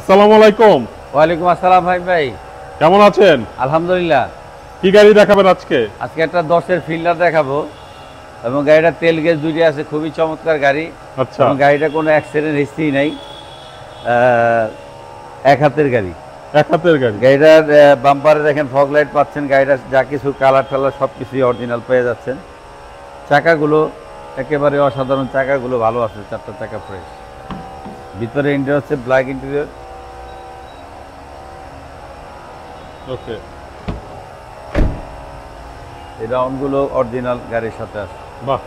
আসসালামু আলাইকুম। ওয়ালাইকুম আসসালাম ভাই। কেমন আছেন? আলহামদুলিল্লাহ। কি গাড়ি দেখাবেন আজকে? আজকে একটা 10-এর ফিল্ডার দেখাবো এবং গাড়িটা তেল গ্যাস দুইটা আছে, খুবই চমৎকার গাড়ি। আচ্ছা। এবং গাড়িটা কোনো অ্যাক্সিডেন্ট হিস্ট্রি নাই, এক হাতের গাড়ি। এক হাতের গাড়ি। গাড়িটার বাম্পারে দেখেন ফগ লাইট পাচ্ছেন, গাড়িটা যা কিছু কালার টালার সব কিছুই অরিজিনাল পেয়ে যাচ্ছেন। চাকাগুলো একেবারে অসাধারণ, চাকাগুলো ভালো আছে, চারটা চাকা ফ্রেশ। ভিতরে ইন্টেরিয়র হচ্ছে ব্ল্যাক ইন্টেরিয়র। ওকে। এই রাউন্ডগুলো অরিজিনাল গাড়ির সাথে আছে। বাহ।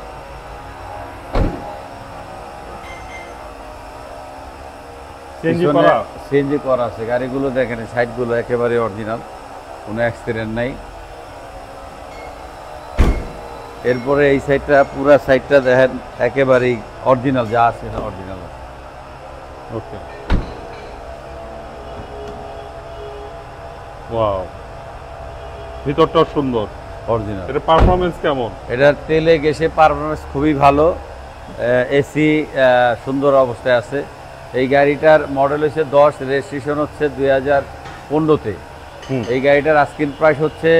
সিএনজি করা আছে। গাড়িগুলো দেখেন, সাইডগুলো একেবারে অরিজিনাল, কোনো অ্যাক্সিডেন্ট নাই। এরপরে এই সাইডটা, পুরো সাইডটা দেখেন একেবারেই অরিজিনাল, যা আছে অরিজিনাল আছে। ওকে। ওয়াও, ভিতরটাও সুন্দর, অরিজিনাল। এটা পারফরম্যান্স কেমন? এটা তেলে গেছে পারফরমেন্স খুবই ভালো, এসি সুন্দর অবস্থায় আছে। এই গাড়িটার মডেল হচ্ছে 10, রেজিস্ট্রেশন হচ্ছে 2015-তে। এই গাড়িটার আস্কিং প্রাইস হচ্ছে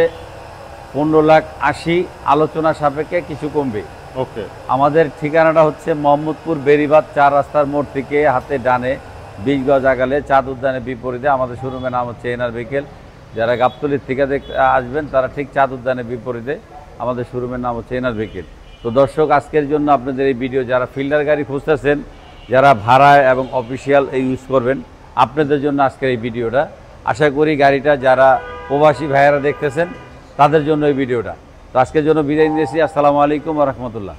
15,80,000, আলোচনা সাপেক্ষে কিছু কমবে। ওকে। আমাদের ঠিকানাটা হচ্ছে মোহাম্মদপুর বেরিবাদ 4 রাস্তার মোড় থেকে হাতে ডানে 20 গজ আগালে চাঁদ উদ্যানের বিপরীতে। আমাদের শোরুমের নাম হচ্ছে এনআর ভেহিকেল। যারা গাবতলীর থেকে আসবেন তারা ঠিক চাঁদ উদ্যানের বিপরীতে, আমাদের শোরুমের নাম হচ্ছে এনআর ভেহিকেল। তো দর্শক, আজকের জন্য আপনাদের এই ভিডিও, যারা ফিল্ডার গাড়ি খুঁজতেছেন, যারা ভাড়ায় এবং অফিসিয়াল ইউজ করবেন, আপনাদের জন্য আজকের এই ভিডিওটা। আশা করি গাড়িটা যারা প্রবাসী ভাইয়েরা দেখতেছেন তাদের জন্য এই ভিডিওটা। তো আজকের জন্য বিদায় নিয়েছি। আসসালামু আলাইকুম ওয়া রাহমাতুল্লাহ।